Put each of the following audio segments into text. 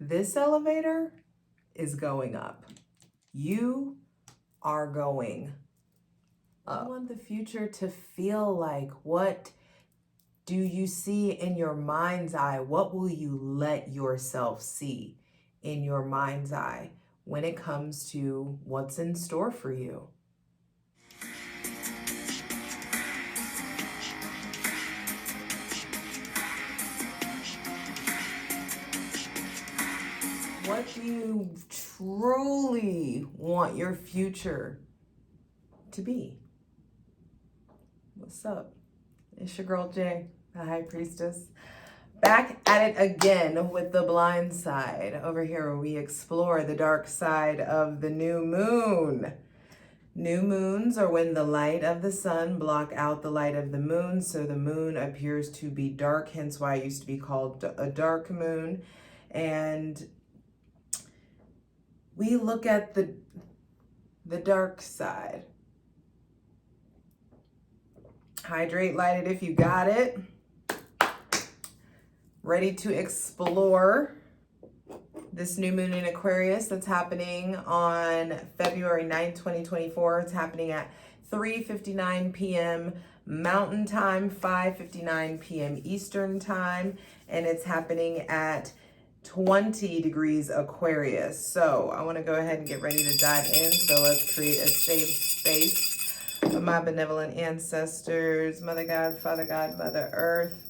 This elevator is going up. You are going up. I want the future to feel like, what do you see in your mind's eye? What will you let yourself see in your mind's eye when it comes to what's in store for you? What do you truly want your future to be? What's up? It's your girl Jay, the High Priestess. Back at it again with the blind side. Over here where we explore the dark side of the new moon. New moons are when the light of the sun block out the light of the moon, so the moon appears to be dark, hence why it used to be called a dark moon. And we look at the dark side. Hydrate, light it if you got it. Ready to explore this new moon in Aquarius that's happening on February 9th, 2024. It's happening at 3:59 p.m. Mountain Time, 5:59 p.m. Eastern Time, and it's happening at 20 degrees Aquarius. So I want to go ahead and get ready to dive in. So let's create a safe space for my benevolent ancestors, Mother God, Father God, Mother Earth.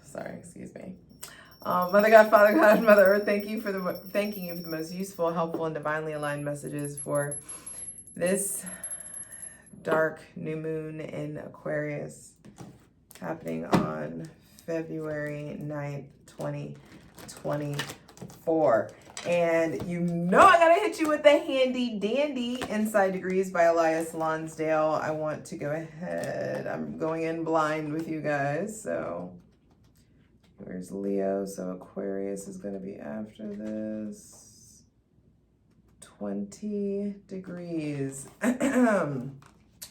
Sorry, excuse me. Mother God, Father God, Mother Earth, thanking you for the most useful, helpful, and divinely aligned messages for this dark new moon in Aquarius happening on February 9th, 2024. And you know I gotta hit you with the handy dandy Inside Degrees by Elias Lonsdale. I want to go ahead. I'm going in blind with you guys, so where's Leo? So Aquarius is going to be after this. 20 degrees.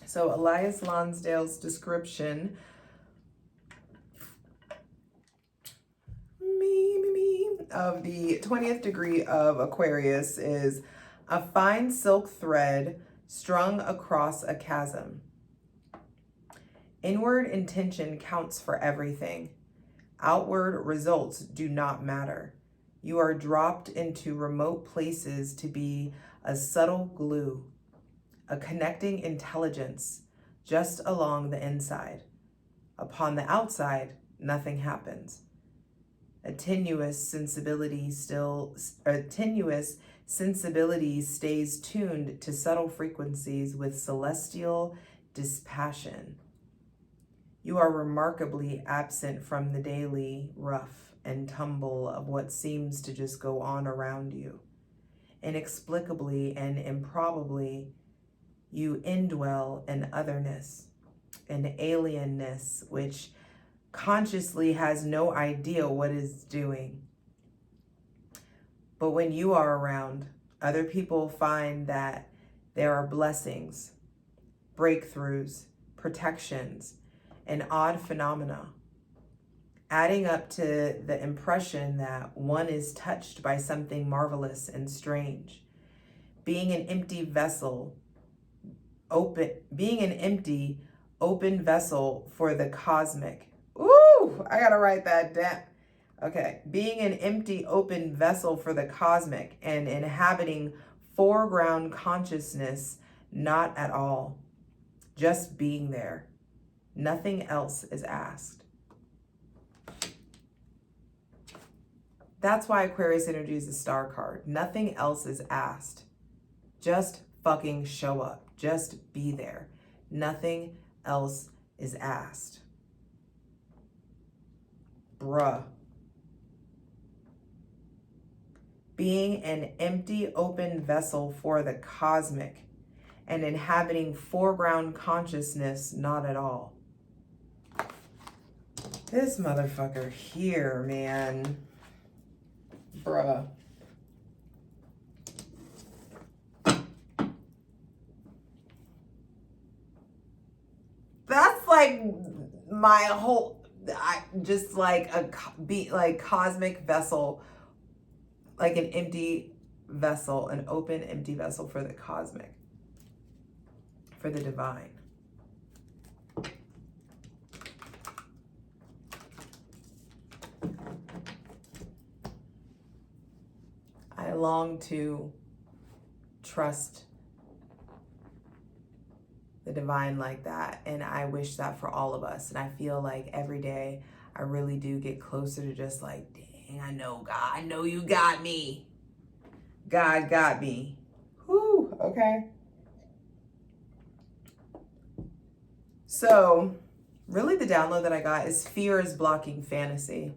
So Elias Lonsdale's description of the 20th degree of Aquarius is a fine silk thread strung across a chasm. Inward intention counts for everything. Outward results do not matter. You are dropped into remote places to be a subtle glue, a connecting intelligence just along the inside. Upon the outside, nothing happens. A tenuous sensibility stays tuned to subtle frequencies with celestial dispassion. You are remarkably absent from the daily rough and tumble of what seems to just go on around you. Inexplicably and improbably, you indwell an otherness, an alienness, which consciously has no idea what it's doing. But when you are around, other people find that there are blessings, breakthroughs, protections, and odd phenomena, adding up to the impression that one is touched by something marvelous and strange. Being an empty, open vessel for the cosmic. Ooh, I gotta write that down. Okay, being an empty, open vessel for the cosmic and inhabiting foreground consciousness, not at all. Just being there. Nothing else is asked. That's why Aquarius energy is a star card. Nothing else is asked. Just fucking show up. Just be there. Nothing else is asked. Bruh. Being an empty, open vessel for the cosmic and inhabiting foreground consciousness, not at all. This motherfucker here, man. Bruh. That's like my whole, just like like cosmic vessel, like an empty vessel, an open empty vessel for the cosmic, for the divine. I long to trust the divine like that, and I wish that for all of us. And I feel like every day I really do get closer to just like, dang, I know God, I know you got me. God got me. Whew, okay. So really the download that I got is fear is blocking fantasy.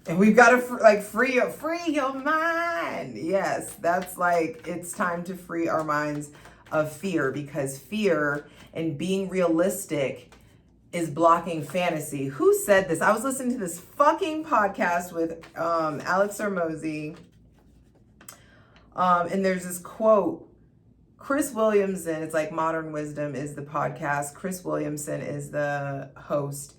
And we've got to like free your mind. Yes, that's like, it's time to free our minds of fear, because fear and being realistic is blocking fantasy. Who said this? I was listening to this fucking podcast with Alex Hormozi. And there's this quote, Chris Williamson, it's like Modern Wisdom is the podcast. Chris Williamson is the host.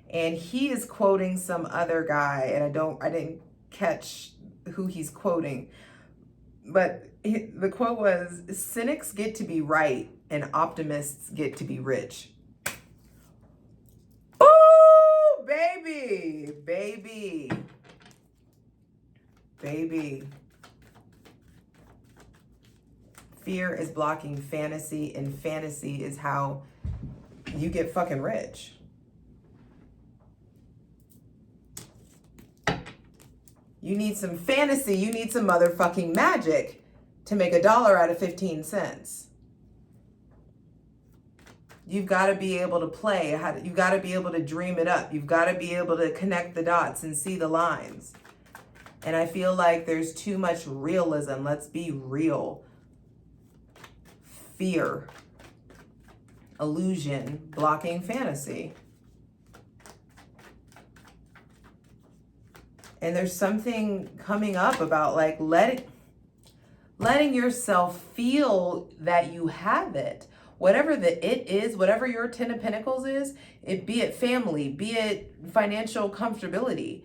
And he is quoting some other guy, and I didn't catch who he's quoting. But the quote was, cynics get to be right and optimists get to be rich. Oh, baby, baby, baby. Fear is blocking fantasy, and fantasy is how you get fucking rich. You need some fantasy, you need some motherfucking magic to make $1 out of 15 cents. You've got to be able to play. You've got to be able to dream it up. You've got to be able to connect the dots and see the lines. And I feel like there's too much realism. Let's be real. Fear, illusion, blocking fantasy. And there's something coming up about like letting yourself feel that you have it. Whatever the it is, whatever your 10 of Pentacles is, be it family, be it financial comfortability.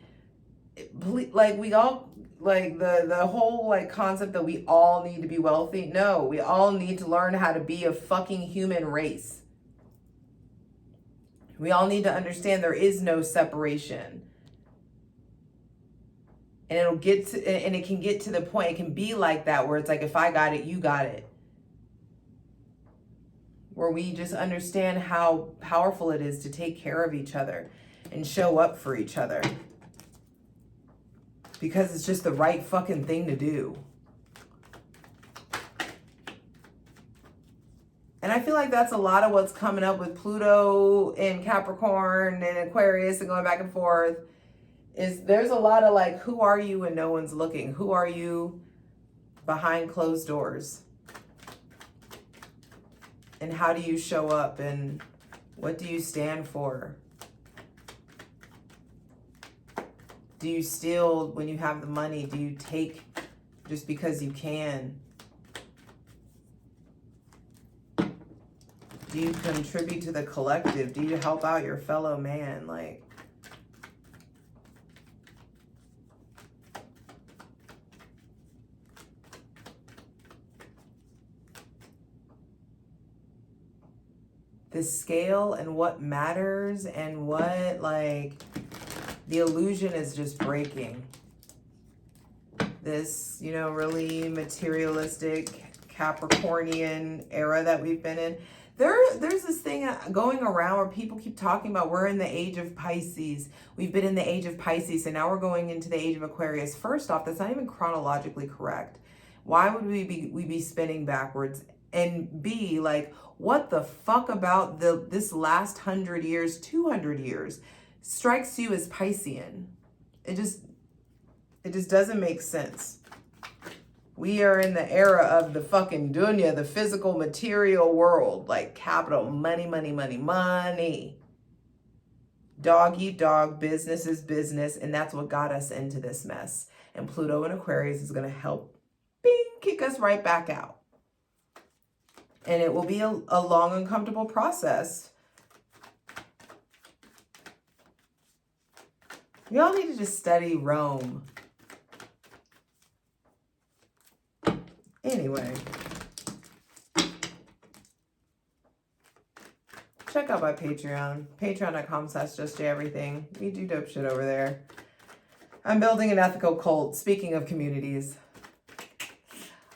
Like we all, like the whole like concept that we all need to be wealthy. No, we all need to learn how to be a fucking human race. We all need to understand there is no separation. And it can get to the point, it can be like that, where it's like, if I got it, you got it. Where we just understand how powerful it is to take care of each other and show up for each other. Because it's just the right fucking thing to do. And I feel like that's a lot of what's coming up with Pluto in Capricorn and Aquarius and going back and forth. Is there's a lot of like, who are you when no one's looking? Who are you behind closed doors? And how do you show up? And what do you stand for? Do you steal when you have the money? Do you take just because you can? Do you contribute to the collective? Do you help out your fellow man? Like, the scale and what matters and what, like, the illusion is just breaking. This, you know, really materialistic Capricornian era that we've been in. There's this thing going around where people keep talking about we're in the age of Pisces. We've been in the age of Pisces, and now we're going into the age of Aquarius. First off, that's not even chronologically correct. Why would we be spinning backwards? And B, like, what the fuck about this last 100 years, 200 years strikes you as Piscean? It just doesn't make sense. We are in the era of the fucking dunya, the physical material world, like capital, money, money, money, money. Dog eat dog, business is business, and that's what got us into this mess. And Pluto in Aquarius is going to help, bing, kick us right back out. And it will be a long, uncomfortable process. Y'all need to just study Rome. Anyway. Check out my Patreon, patreon.com/JustJEverything. We do dope shit over there. I'm building an ethical cult. Speaking of communities.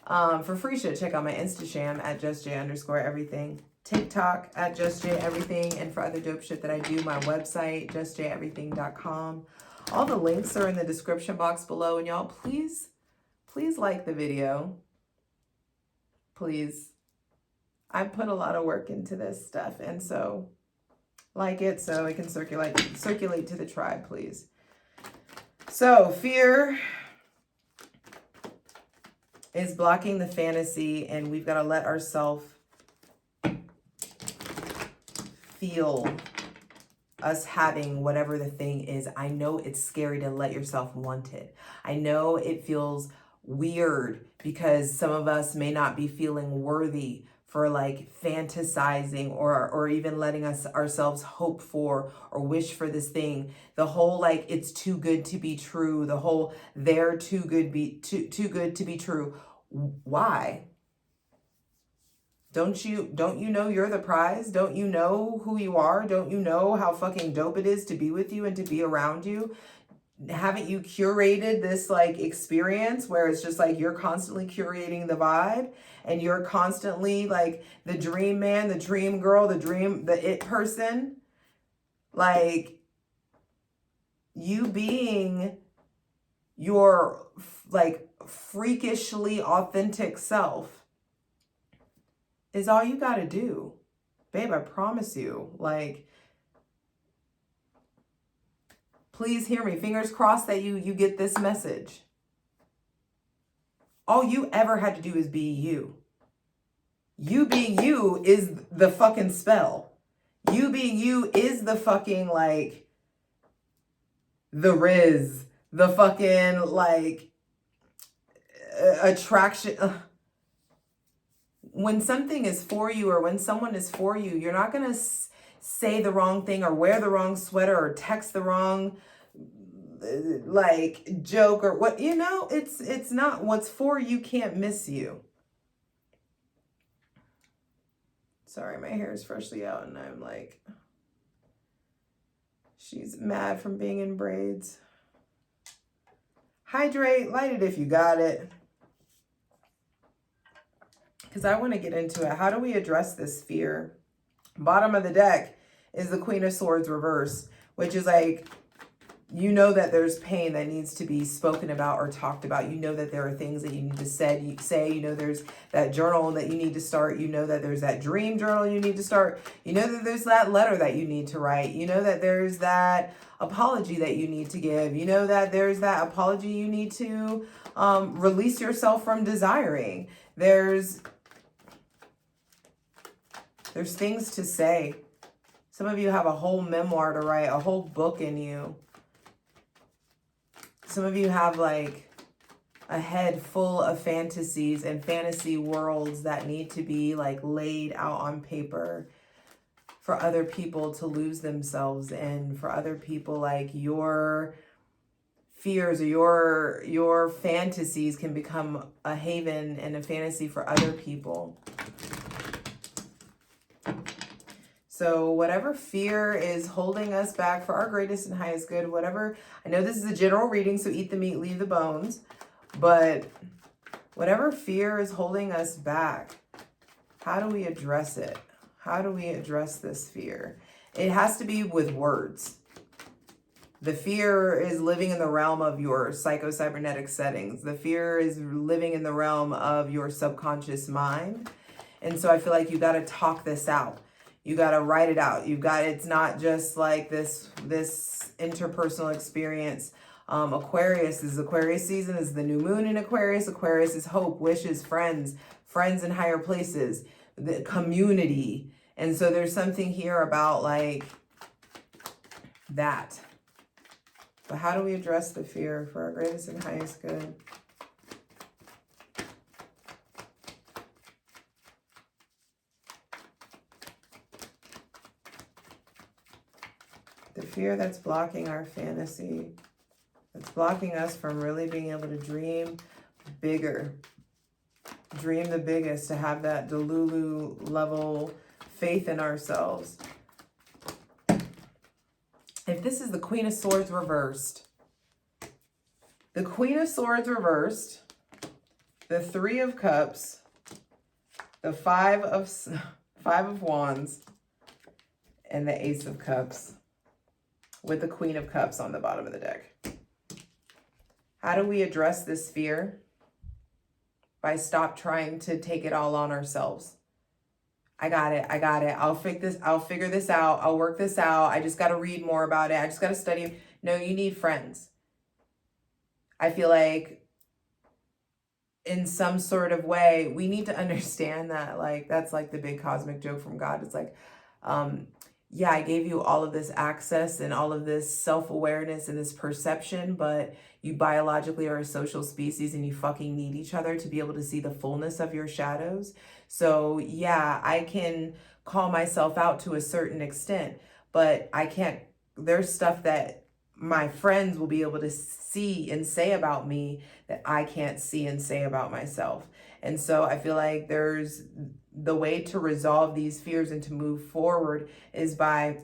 For free shit, check out my Instasham at JustJ_everything. TikTok at JustJEverything. And for other dope shit that I do, my website, JustJEverything.com. All the links are in the description box below. And y'all, please like the video. Please. I put a lot of work into this stuff, and so like it so it can circulate to the tribe, please. So fear is blocking the fantasy, and we've got to let ourselves feel us having whatever the thing is. I know it's scary to let yourself want it. I know it feels weird because some of us may not be feeling worthy for like fantasizing or even letting ourselves hope for or wish for this thing. The whole like it's too good to be true. The whole they're too good to be true. Why? Don't you know you're the prize? Don't you know who you are? Don't you know how fucking dope it is to be with you and to be around you? Haven't you curated this like experience where it's just like you're constantly curating the vibe and you're constantly like the dream man, the dream girl, the it person? Like you being your like freakishly authentic self is all you got to do. Babe, I promise you. Like, please hear me. Fingers crossed that you get this message. All you ever had to do is be you. You being you is the fucking spell. You being you is the fucking like the riz, the fucking like attraction. When something is for you or when someone is for you, you're not going to say the wrong thing or wear the wrong sweater or text the wrong like joke or what, you know, it's not what's for you can't miss you. Sorry, my hair is freshly out and I'm like, she's mad from being in braids. Hydrate, light it if you got it. Because I want to get into it. How do we address this fear? Bottom of the deck is the Queen of Swords reverse, which is like, you know that there's pain that needs to be spoken about or talked about. You know that there are things that you need to say. You know there's that journal that you need to start. You know that there's that dream journal you need to start. You know that there's that letter that you need to write. You know that there's that apology that you need to give. You know that there's that apology you need to release yourself from desiring. There's things to say. Some of you have a whole memoir to write, a whole book in you. Some of you have like a head full of fantasies and fantasy worlds that need to be like laid out on paper for other people to lose themselves in, for other people like your fears or your fantasies can become a haven and a fantasy for other people. So whatever fear is holding us back for our greatest and highest good, whatever, I know this is a general reading, so eat the meat, leave the bones, but whatever fear is holding us back, how do we address it? How do we address this fear? It has to be with words. The fear is living in the realm of your psycho-cybernetic settings. The fear is living in the realm of your subconscious mind. And so I feel like you got to talk this out. You got to write it out. It's not just like this interpersonal experience. Aquarius season is the new moon in Aquarius. Aquarius is hope, wishes, friends in higher places, the community. And so there's something here about like that. But how do we address the fear for our greatest and highest good? The fear that's blocking our fantasy, that's blocking us from really being able to dream bigger, dream the biggest, to have that Delulu level faith in ourselves. If this is the Queen of Swords reversed, the Queen of Swords reversed, the Three of Cups, the Five of Wands, and the Ace of Cups, with the Queen of Cups on the bottom of the deck. How do we address this fear? By stop trying to take it all on ourselves. I got it. I'll figure this out. I'll work this out. I just got to read more about it. I just got to study. No, you need friends. I feel like in some sort of way, we need to understand that, like, that's like the big cosmic joke from God. It's like, yeah, I gave you all of this access and all of this self-awareness and this perception, but you biologically are a social species and you fucking need each other to be able to see the fullness of your shadows. So yeah, I can call myself out to a certain extent, but I can't, there's stuff that my friends will be able to see and say about me that I can't see and say about myself. And so I feel like the way to resolve these fears and to move forward is by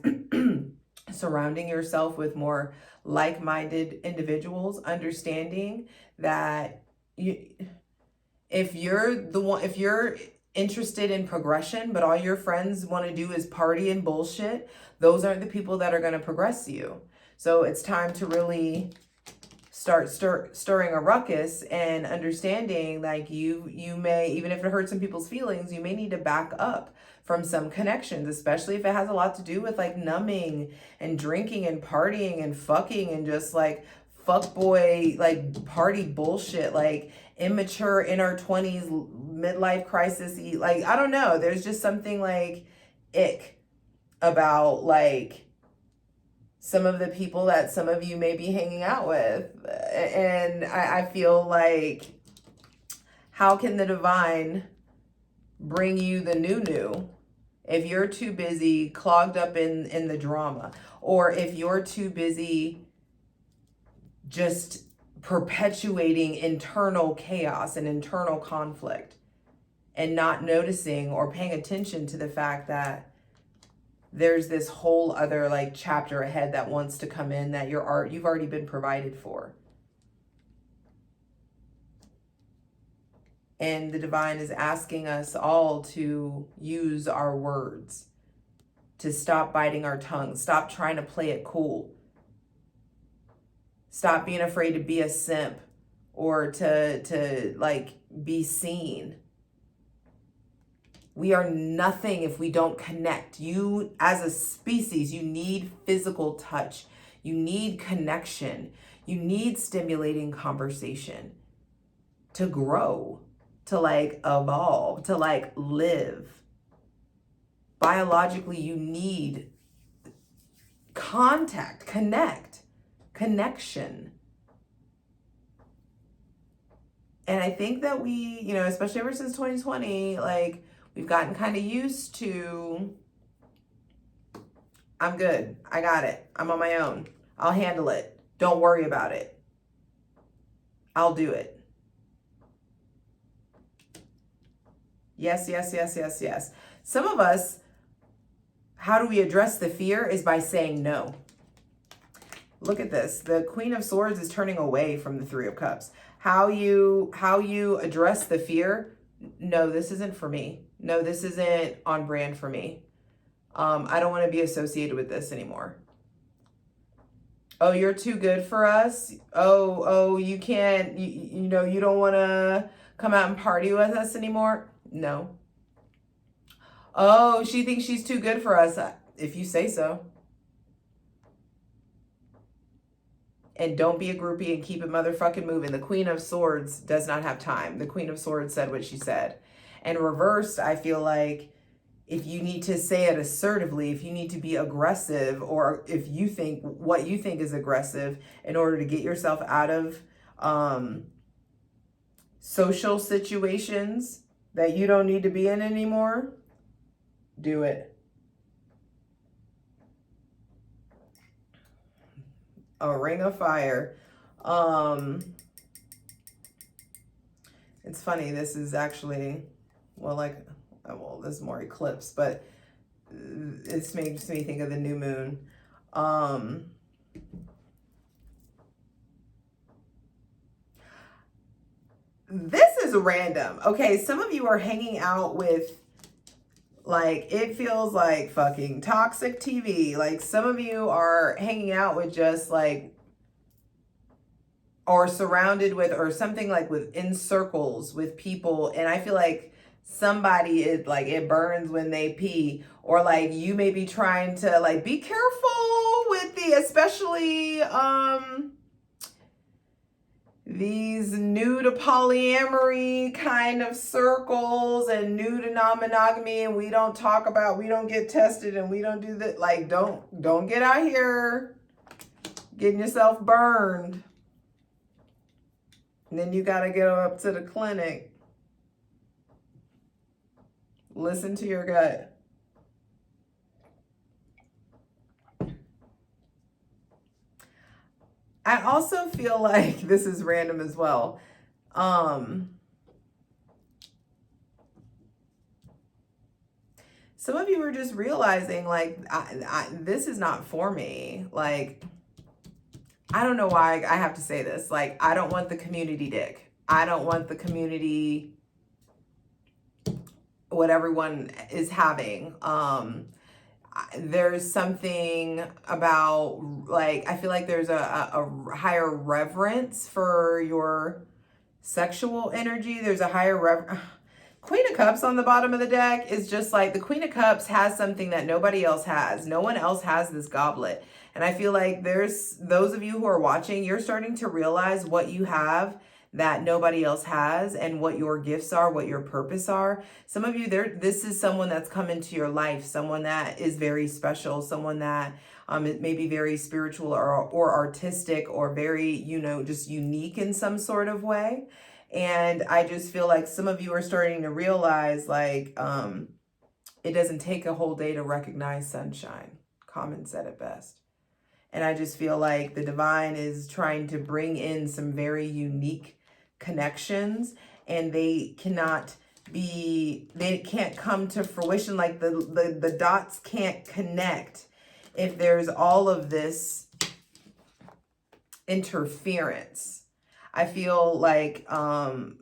surrounding yourself with more like-minded individuals, understanding that if you're interested in progression, but all your friends want to do is party and bullshit, those aren't the people that are going to progress you. So it's time to really start stirring a ruckus and understanding, like, you may, even if it hurts some people's feelings, you may need to back up from some connections, especially if it has a lot to do with like numbing and drinking and partying and fucking and just like fuckboy, like party bullshit, like immature in our 20s, midlife crisis. Like, I don't know. There's just something like ick about like some of the people that some of you may be hanging out with. And I feel like, how can the divine bring you the new if you're too busy clogged up in the drama, or if you're too busy just perpetuating internal chaos and internal conflict and not noticing or paying attention to the fact that there's this whole other like chapter ahead that wants to come in that you've already been provided for. And the divine is asking us all to use our words, to stop biting our tongue, stop trying to play it cool, stop being afraid to be a simp or to like be seen. We are nothing if we don't connect. You, as a species, you need physical touch. You need connection. You need stimulating conversation to grow, to like evolve, to like live. Biologically, you need contact, connection. And I think that we, especially ever since 2020, like, we've gotten kind of used to, I'm good. I got it. I'm on my own. I'll handle it. Don't worry about it. I'll do it. Yes, yes, yes, yes, yes. Some of us, how do we address the fear is by saying no. Look at this. The Queen of Swords is turning away from the Three of Cups. How you address the fear? No, this isn't for me. No, this isn't on brand for me. I don't want to be associated with this anymore. Oh, you're too good for us. Oh, you can't, you don't want to come out and party with us anymore. No. Oh, she thinks she's too good for us. If you say so. And don't be a groupie and keep it motherfucking moving. The Queen of Swords does not have time. The Queen of Swords said what she said. And reversed, I feel like if you need to say it assertively, if you need to be aggressive, or if you think what you think is aggressive in order to get yourself out of social situations that you don't need to be in anymore, do it. A ring of fire. It's funny, this is actually, well, like, well, this is more eclipse, but it makes me think of the new moon. This is random. Okay, some of you are hanging out with, like, it feels like fucking toxic TV. Like, some of you are hanging out with just like, or surrounded with, or something like within circles with people. And I feel like somebody is like, it burns when they pee, or like you may be trying to like be careful with the, especially these new to polyamory kind of circles and new to non-monogamy, and we don't talk about, we don't get tested, and we don't do that. Like, don't get out here getting yourself burned. And then you got to get up to the clinic. Listen to your gut. I also feel like this is random as well. Some of you are just realizing, like, this is not for me. Like, I don't know why I have to say this. Like, I don't want the community dick. I don't want the community, what everyone is having. There's something about, like, I feel like there's a higher reverence for your sexual energy. There's a higher Queen of Cups on the bottom of the deck is just like, the Queen of Cups has something that nobody else has. No one else has this goblet. And I feel like there's those of you who are watching, you're starting to realize what you have that nobody else has, and what your gifts are, what your purpose are. Some of you, this is someone that's come into your life, someone that is very special, someone that it may be very spiritual or artistic, or very, just unique in some sort of way. And I just feel like some of you are starting to realize, like, it doesn't take a whole day to recognize sunshine. Common said it best. And I just feel like the divine is trying to bring in some very unique connections, and they can't come to fruition. Like, the dots can't connect if there's all of this interference. I feel like some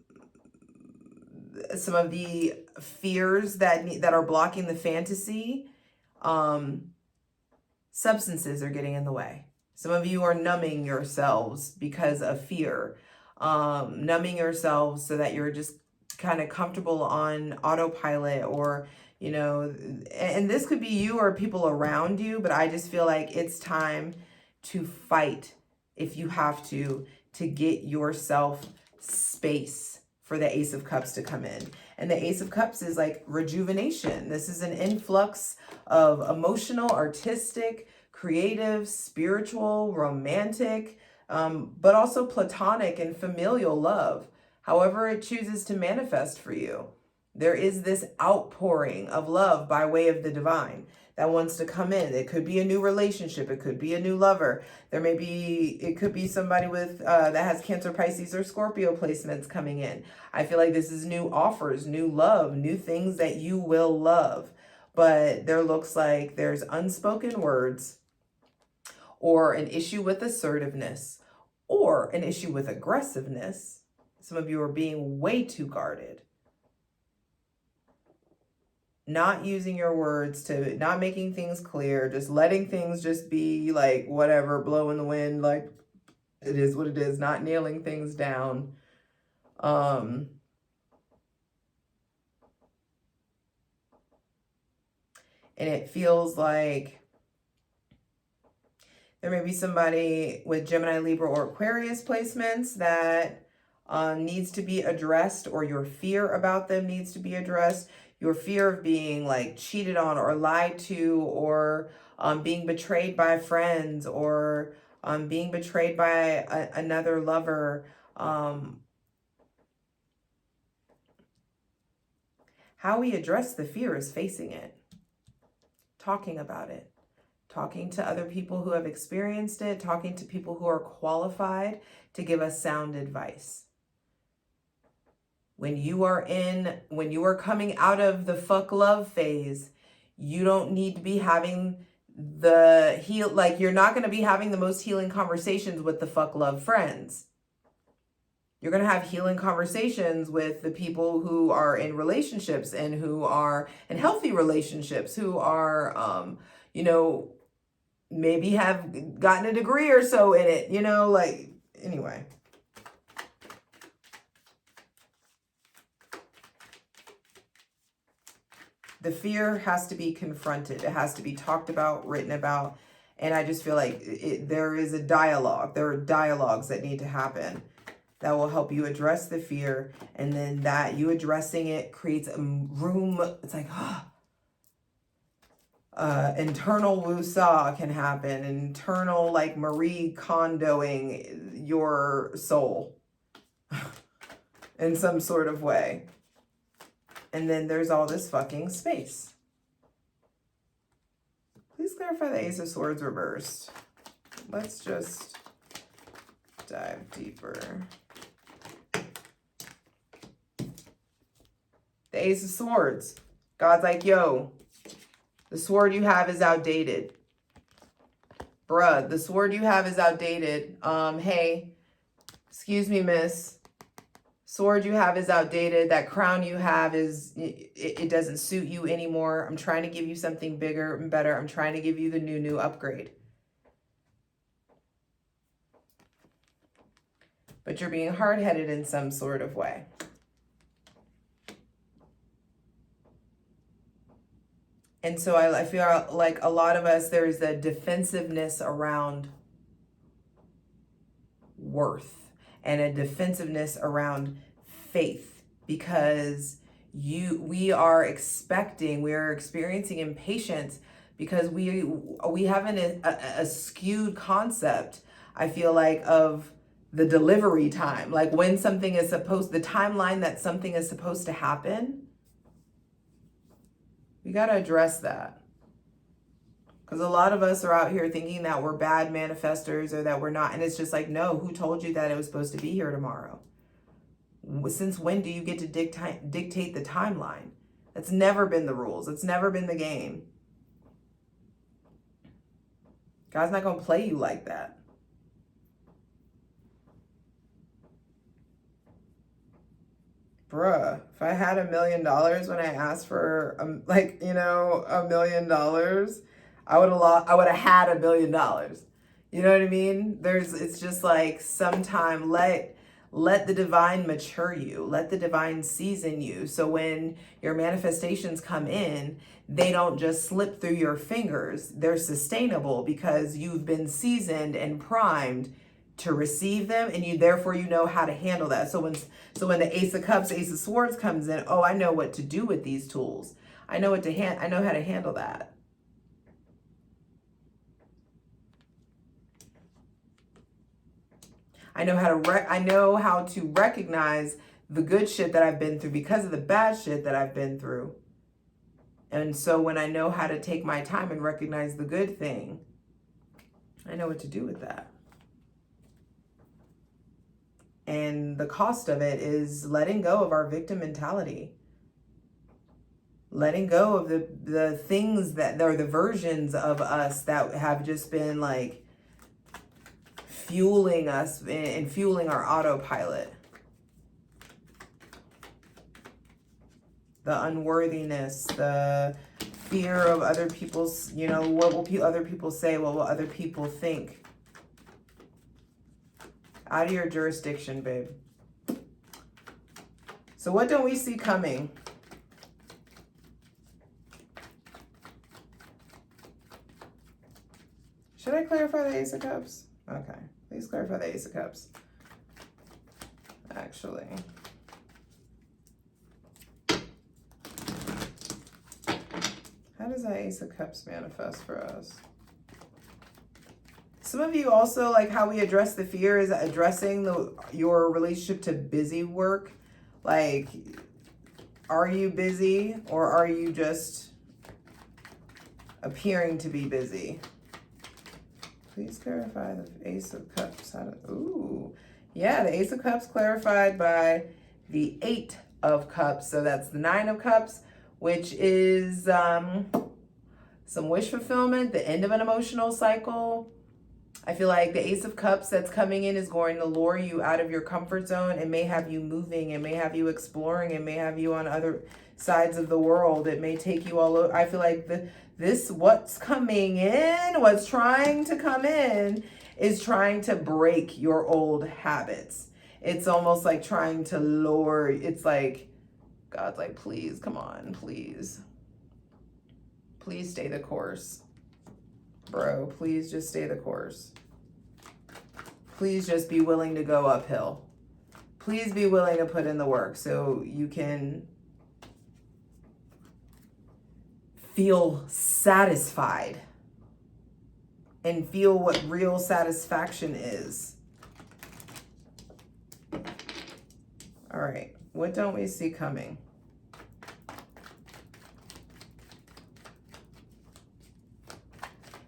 of the fears that are blocking the fantasy, substances are getting in the way. Some of you are numbing yourselves because of fear, numbing yourselves so that you're just kind of comfortable on autopilot, or, and this could be you or people around you, but I just feel like it's time to fight, if you have to get yourself space for the Ace of Cups to come in. And the Ace of Cups is like rejuvenation. This is an influx of emotional, artistic, creative, spiritual, romantic, but also platonic and familial love. However it chooses to manifest for you. There is this outpouring of love by way of the divine that wants to come in. It could be a new relationship. It could be a new lover. It could be somebody with that has Cancer, Pisces, or Scorpio placements coming in. I feel like this is new offers, new love, new things that you will love. But there looks like there's unspoken words, or an issue with assertiveness, or an issue with aggressiveness. Some of you are being way too guarded. Not using your words, not making things clear, just letting things just be like whatever, blow in the wind, like it is what it is, not nailing things down. And it feels like there may be somebody with Gemini, Libra, or Aquarius placements that needs to be addressed, or your fear about them needs to be addressed. your fear of being like cheated on or lied to, or being betrayed by friends, or being betrayed by another lover. How we address the fear is facing it, talking about it, talking to other people who have experienced it, talking to people who are qualified to give us sound advice. When you are coming out of the fuck love phase, you don't need to be having you're not going to be having the most healing conversations with the fuck love friends. You're going to have healing conversations with the people who are in relationships and who are in healthy relationships, who are, maybe have gotten a degree or so in it, anyway. The fear has to be confronted. It has to be talked about, written about. And I just feel like there is a dialogue. There are dialogues that need to happen that will help you address the fear. And then that you addressing it creates a room. It's like, internal woosah can happen. Internal, like, Marie Kondoing your soul in some sort of way. And then there's all this fucking space. Please clarify the Ace of Swords reversed. Let's just dive deeper. The Ace of Swords. God's like, yo, the sword you have is outdated. Bruh, the sword you have is outdated. Hey, excuse me, miss. Sword you have is outdated. That crown you have it doesn't suit you anymore. I'm trying to give you something bigger and better. I'm trying to give you the new upgrade. But you're being hard-headed in some sort of way. And so I feel like a lot of us, there's a defensiveness around worth and a defensiveness around faith, because we are experiencing impatience because we have a skewed concept, I feel like, of the delivery time, like when something is the timeline that something is supposed to happen. We got to address that. Because a lot of us are out here thinking that we're bad manifestors or that we're not. And it's just like, no, who told you that it was supposed to be here tomorrow? Since when do you get to dictate the timeline? That's never been the rules. It's never been the game. God's not going to play you like that. Bruh, if I had $1 million when I asked for, $1 million, I would have had $1 million. You know what I mean? It's just like, sometime let the divine mature you. Let the divine season you. So when your manifestations come in, they don't just slip through your fingers. They're sustainable because you've been seasoned and primed to receive them, and therefore you know how to handle that. So when the Ace of Cups, Ace of Swords comes in, oh, I know what to do with these tools. I know how to handle that. I know how to recognize the good shit that I've been through because of the bad shit that I've been through. And so when I know how to take my time and recognize the good thing, I know what to do with that. And the cost of it is letting go of our victim mentality. Letting go of the things that are the versions of us that have just been like fueling us and fueling our autopilot. The unworthiness, the fear of other people's, what will other people say? What will other people think? Out of your jurisdiction, babe. So what don't we see coming? Should I clarify the Ace of Cups? Okay, please clarify the Ace of Cups. Actually. does that Ace of Cups manifest for us? Some of you also, like how we address the fear is addressing your relationship to busy work. Like, are you busy or are you just appearing to be busy? Please clarify the Ace of Cups. Ooh, yeah, the Ace of Cups clarified by the 8 of Cups. So that's the 9 of Cups, which is some wish fulfillment, the end of an emotional cycle. I feel like the Ace of Cups that's coming in is going to lure you out of your comfort zone. It may have you moving. It may have you exploring. It may have you on other sides of the world. It may take you all over. I feel like what's coming in, what's trying to come in is trying to break your old habits. It's almost like trying to lower. It's like, God's like, please, come on, please. Please stay the course. Bro, please just stay the course. Please just be willing to go uphill. Please be willing to put in the work so you can feel satisfied and feel what real satisfaction is. All right, what don't we see coming?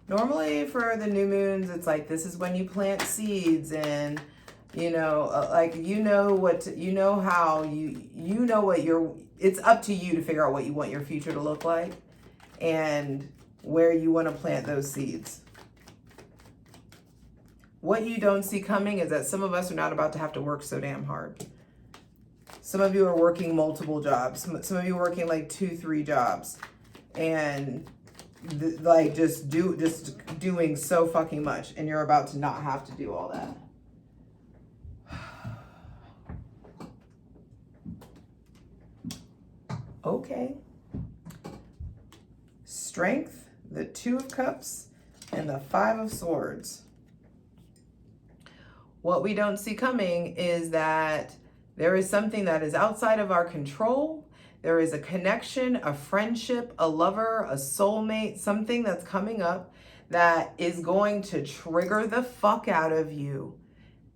Normally for the new moons, it's like, this is when you plant seeds and, you know, like, you know what, you know how, you know what it's up to you to figure out what you want your future to look like and where you want to plant those seeds. What you don't see coming is that some of us are not about to have to work so damn hard. Some of you are working multiple jobs. Some of you are working like 2-3 jobs and like just doing so fucking much, and you're about to not have to do all that. Okay. Strength, the 2 of Cups, and the 5 of Swords. What we don't see coming is that there is something that is outside of our control. There is a connection, a friendship, a lover, a soulmate, something that's coming up that is going to trigger the fuck out of you.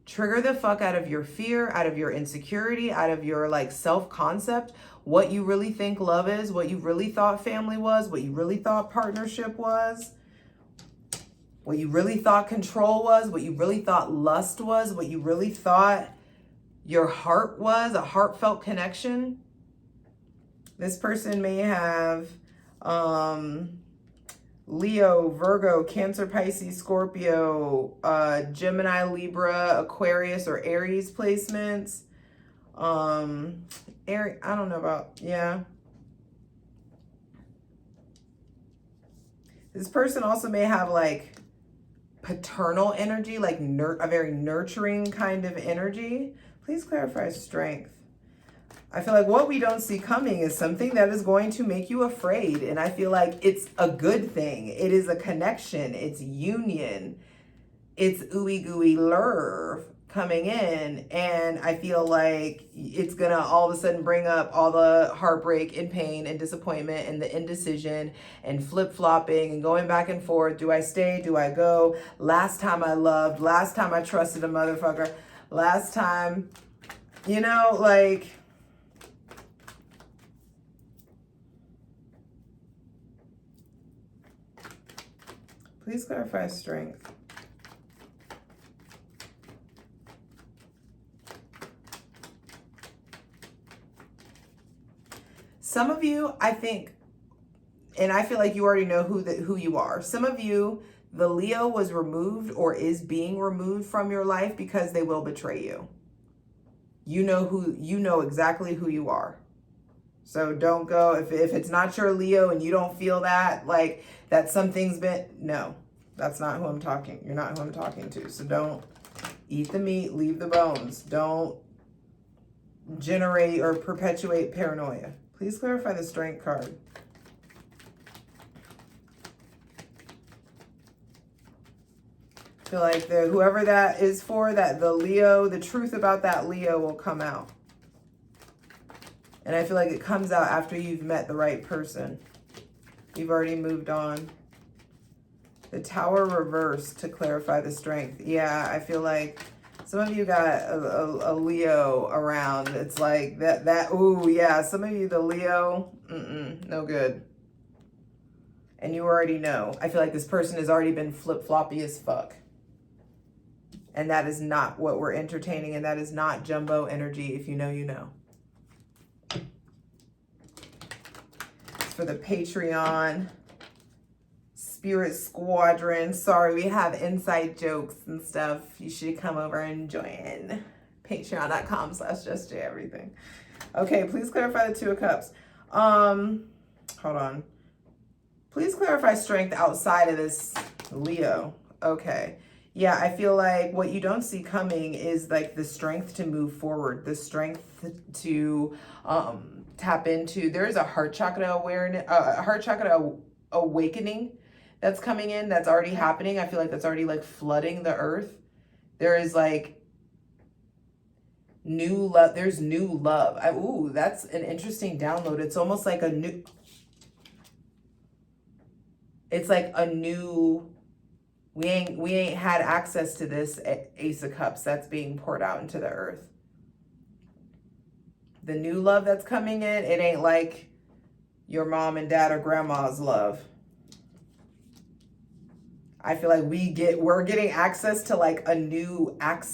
Trigger the fuck out of your fear, out of your insecurity, out of your like self-concept, what you really think love is, what you really thought family was, what you really thought partnership was, what you really thought control was, what you really thought lust was, what you really thought your heart was, a heartfelt connection. This person may have Leo, Virgo, Cancer, Pisces, Scorpio, Gemini, Libra, Aquarius, or Aries placements. I don't know about, yeah. This person also may have like paternal energy, like a very nurturing kind of energy. Please clarify strength. I feel like what we don't see coming is something that is going to make you afraid. And I feel like it's a good thing. It is a connection. It's union. It's ooey gooey love coming in. And I feel like it's going to all of a sudden bring up all the heartbreak and pain and disappointment and the indecision and flip-flopping and going back and forth. Do I stay? Do I go? Last time I loved. Last time I trusted a motherfucker. Last time, you know, like... Please clarify strength. Some of you, I think, and I feel like you already know who you are. Some of you, the Leo was removed or is being removed from your life because they will betray you. You know exactly who you are. So don't go, if it's not your Leo and you don't feel that, like that something's been, no, that's not who I'm talking. You're not who I'm talking to. So don't eat the meat, leave the bones. Don't generate or perpetuate paranoia. Please clarify the strength card. I feel like whoever that is for, that the Leo, the truth about that Leo will come out. And I feel like it comes out after you've met the right person. You've already moved on. The Tower reversed to clarify the strength. Yeah, I feel like some of you got a Leo around. It's like ooh, yeah. Some of you, the Leo, no good. And you already know. I feel like this person has already been flip-floppy as fuck. And that is not what we're entertaining, and that is not jumbo energy. If you know, you know. It's for the Patreon Spirit Squadron. Sorry, we have inside jokes and stuff. You should come over and join. Patreon.com/JustJEverything. Okay, please clarify the Two of Cups. Hold on. Please clarify strength outside of this Leo. Okay. Yeah, I feel like what you don't see coming is like the strength to move forward, the strength to tap into. There's a heart chakra awareness, heart chakra awakening that's coming in, that's already happening. I feel like that's already like flooding the earth. There is like new love. There's new love. Ooh, that's an interesting download. It's almost like a new, it's like a new, we ain't had access to this Ace of Cups that's being poured out into the earth. The new love that's coming in, it ain't like your mom and dad or grandma's love. I feel like we're getting access to like a new batch.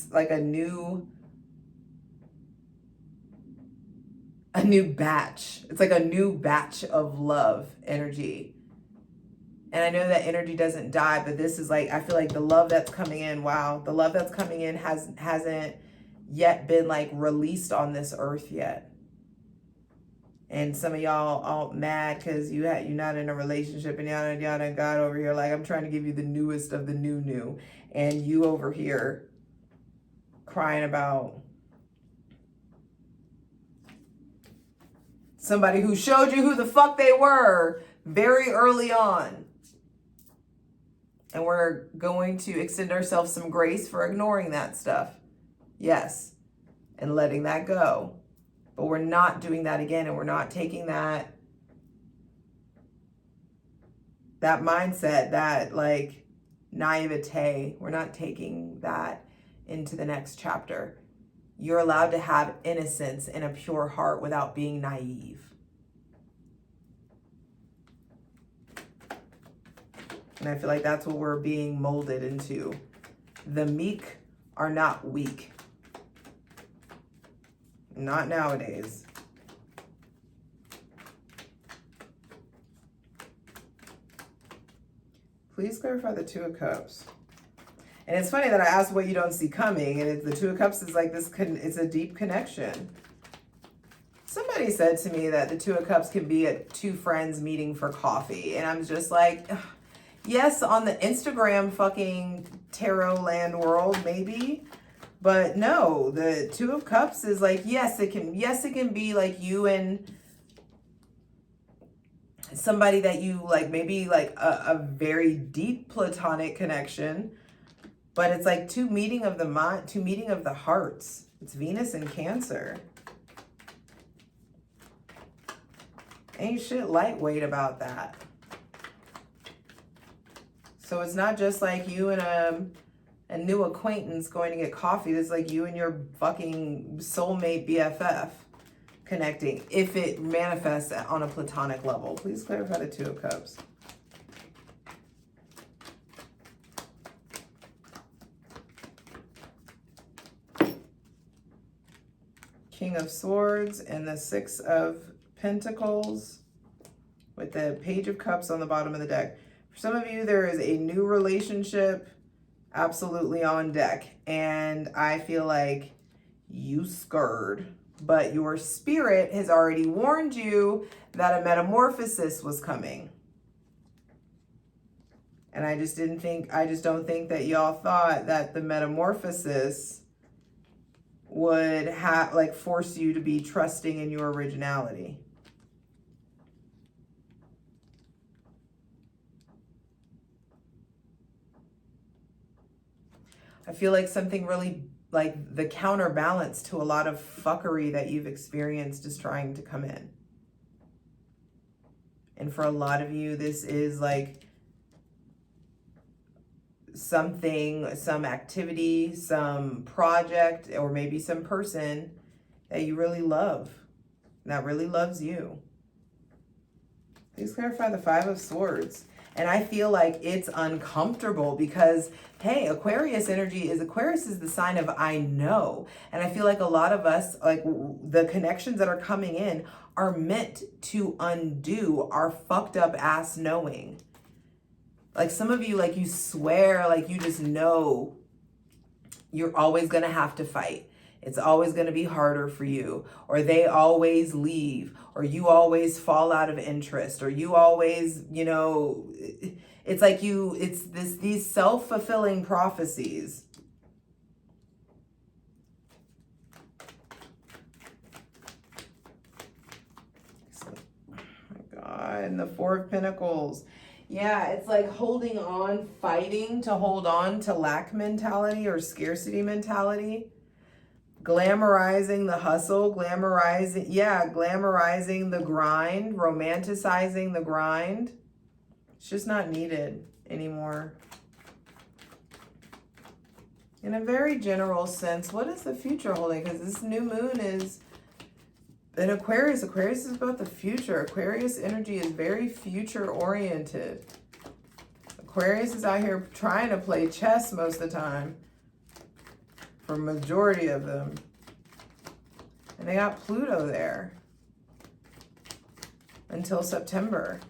It's like a new batch of love energy. And I know that energy doesn't die, but this is like, I feel like the love that's coming in, wow, the love that's coming in hasn't yet been like released on this earth yet. And some of y'all all mad because you're not in a relationship, and y'all done got over here like, I'm trying to give you the newest of the new. And you over here crying about somebody who showed you who the fuck they were very early on. And we're going to extend ourselves some grace for ignoring that stuff. Yes. And letting that go. But we're not doing that again, and we're not taking that mindset, that like naivete, we're not taking that into the next chapter. You're allowed to have innocence and a pure heart without being naive. And I feel like that's what we're being molded into. The meek are not weak. Not nowadays. Please clarify the Two of Cups. And it's funny that I asked what you don't see coming, and the Two of Cups is like this, it's a deep connection. Somebody said to me that the Two of Cups can be two friends meeting for coffee. And I'm just like, ugh. Yes, on the Instagram fucking tarot land world, maybe. But no, the Two of Cups is like, yes, it can be like you and somebody that you like, maybe like a very deep platonic connection. But it's like two meeting of the mind, two meeting of the hearts. It's Venus and Cancer. Ain't shit lightweight about that. So it's not just like you and a new acquaintance going to get coffee. It's like you and your fucking soulmate BFF connecting, if it manifests on a platonic level. Please clarify the Two of Cups. King of Swords and the Six of Pentacles with the Page of Cups on the bottom of the deck. For some of you, there is a new relationship absolutely on deck. And I feel like you scared, but your spirit has already warned you that a metamorphosis was coming. And I just don't think that y'all thought that the metamorphosis would force you to be trusting in your originality. I feel like something really, like the counterbalance to a lot of fuckery that you've experienced is trying to come in. And for a lot of you, this is like something, some activity, some project, or maybe some person that you really love, that really loves you. Please clarify the Five of Swords. And I feel like it's uncomfortable because, hey, Aquarius energy is, Aquarius is the sign of I know. And I feel like a lot of us, like the connections that are coming in are meant to undo our fucked up ass knowing. Like some of you, like you swear, like you just know you're always going to have to fight. It's always going to be harder for you, or they always leave, or you always fall out of interest, or you always, you know, it's like it's these self-fulfilling prophecies. Oh my God, and the Four of Pentacles. Yeah, it's like holding on, fighting to hold on to lack mentality or scarcity mentality. Glamorizing the hustle, glamorizing the grind, romanticizing the grind. It's just not needed anymore. In a very general sense, what is the future holding? Because this new moon is in Aquarius. Aquarius is about the future. Aquarius energy is very future oriented. Aquarius is out here trying to play chess most of the time. For majority of them. And they got Pluto there until September.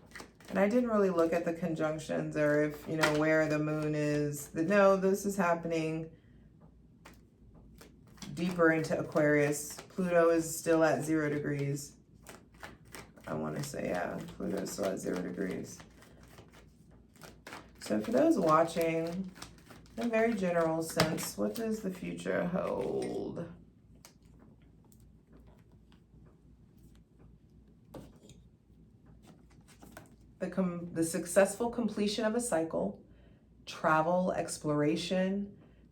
And I didn't really look at the conjunctions or if, you know, where the moon is. No, this is happening deeper into Aquarius. Pluto is still at 0 degrees. I want to say, yeah, Pluto is still at 0 degrees. So for those watching, in a very general sense, what does the future hold? The successful completion of a cycle, travel, exploration,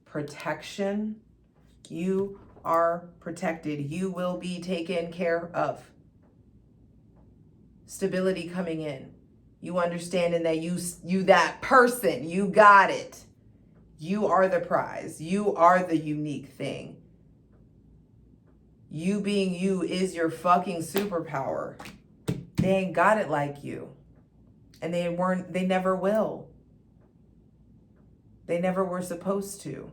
protection. You are protected. You will be taken care of. Stability coming in. You understanding that you that person, you got it. You are the prize. You are the unique thing. You being you is your fucking superpower. They ain't got it like you. And they never will. They never were supposed to.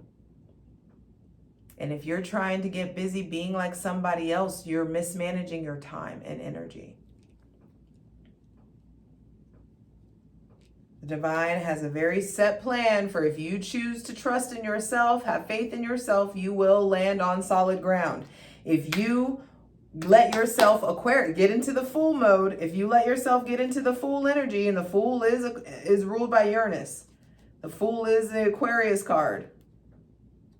And if you're trying to get busy being like somebody else, you're mismanaging your time and energy. The divine has a very set plan for if you choose to trust in yourself, have faith in yourself, you will land on solid ground. If you let yourself get into the Fool mode, if you let yourself get into the Fool energy, and the Fool is ruled by Uranus. The Fool is the Aquarius card.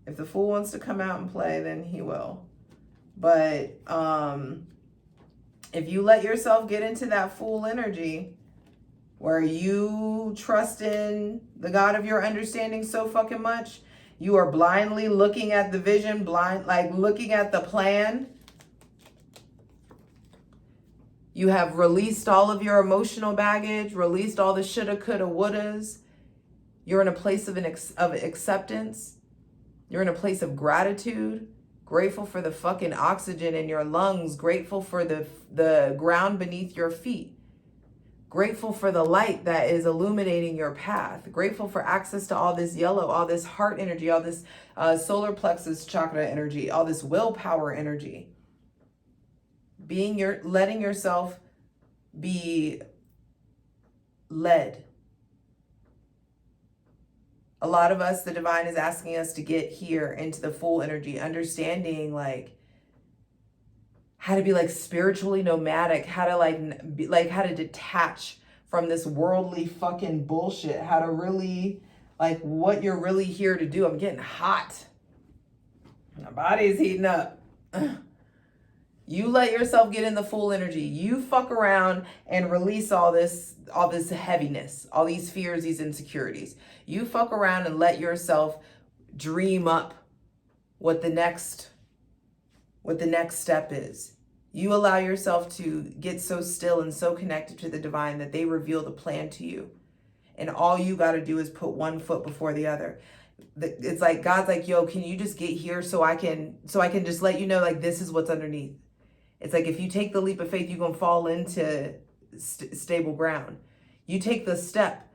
If the Fool wants to come out and play, then he will. But if you let yourself get into that Fool energy, where you trust in the God of your understanding so fucking much, you are blindly looking at the vision, like looking at the plan. You have released all of your emotional baggage, released all the shoulda, coulda, wouldas. You're in a place of acceptance. You're in a place of gratitude, grateful for the fucking oxygen in your lungs, grateful for the ground beneath your feet. Grateful for the light that is illuminating your path. Grateful for access to all this yellow, all this heart energy, all this solar plexus chakra energy, all this willpower energy. Letting yourself be led. A lot of us, the divine is asking us to get here into the Fool energy, understanding like how to be like spiritually nomadic, how to how to detach from this worldly fucking bullshit, how to really like what you're really here to do. I'm getting hot. My body's heating up. You let yourself get in the Fool energy. You fuck around and release all this heaviness, all these fears, these insecurities. You fuck around and let yourself dream up what the next step is. You allow yourself to get so still and so connected to the divine that they reveal the plan to you. And all you got to do is put one foot before the other. It's like God's like, yo, can you just get here so I can just let you know, like, this is what's underneath. It's like, if you take the leap of faith, you're going to fall into stable ground. You take the step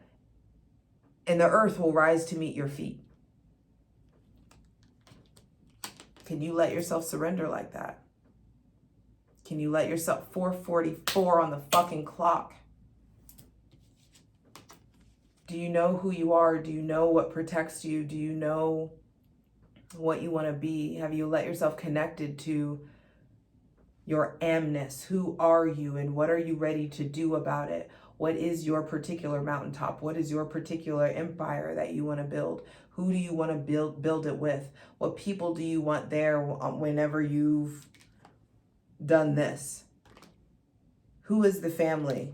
and the earth will rise to meet your feet. Can you let yourself surrender like that? Can you let yourself, 4:44 on the fucking clock? Do you know who you are? Do you know what protects you? Do you know what you want to be? Have you let yourself connected to your amness? Who are you and what are you ready to do about it? What is your particular mountaintop? What is your particular empire that you want to build? Who do you want to build it with? What people do you want there whenever you've done this? Who is the family?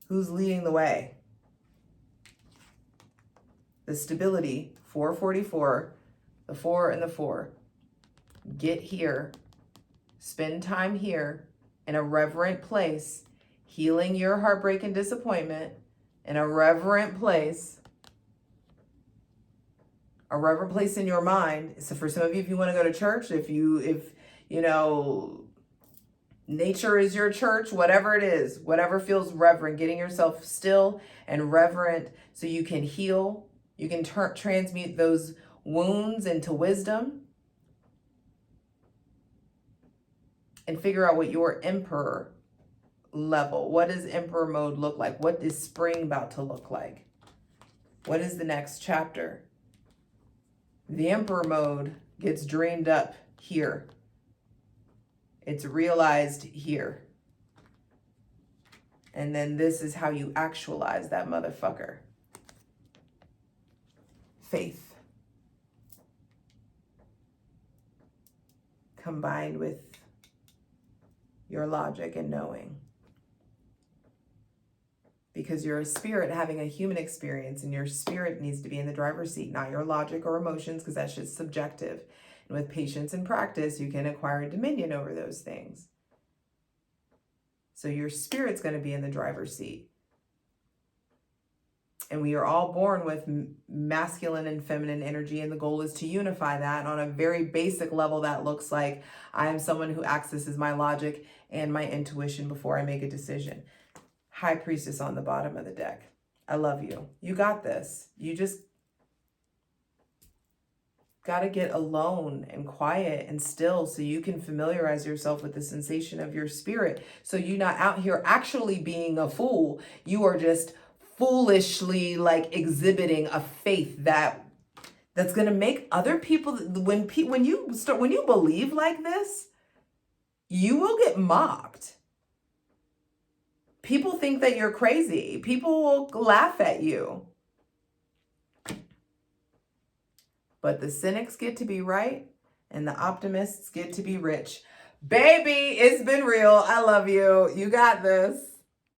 Who's leading the way? The stability, 444, the 4 and the 4. Get here. Spend time here in a reverent place, healing your heartbreak and disappointment in a reverent place. A reverent place in your mind. So for some of you, if you want to go to church, if you know, nature is your church, whatever it is, whatever feels reverent, getting yourself still and reverent so you can heal. You can transmute those wounds into wisdom and figure out what your emperor level, what does emperor mode look like? What is spring about to look like? What is the next chapter? The emperor mode gets dreamed up here. It's realized here. And then this is how you actualize that motherfucker. Faith. Combined with your logic and knowing. Because you're a spirit having a human experience, and your spirit needs to be in the driver's seat, not your logic or emotions, because that's just subjective. And with patience and practice, you can acquire dominion over those things. So your spirit's going to be in the driver's seat. And we are all born with masculine and feminine energy, and the goal is to unify that. On a very basic level, that looks like I am someone who accesses my logic and my intuition before I make a decision. High Priestess on the bottom of the deck. I love you. You got this. You just got to get alone and quiet and still so you can familiarize yourself with the sensation of your spirit. So you're not out here actually being a fool. You are just foolishly like exhibiting a faith that's going to make other people, when you believe like this, you will get mocked. People think that you're crazy. People will laugh at you. But the cynics get to be right and the optimists get to be rich. Baby, it's been real. I love you. You got this.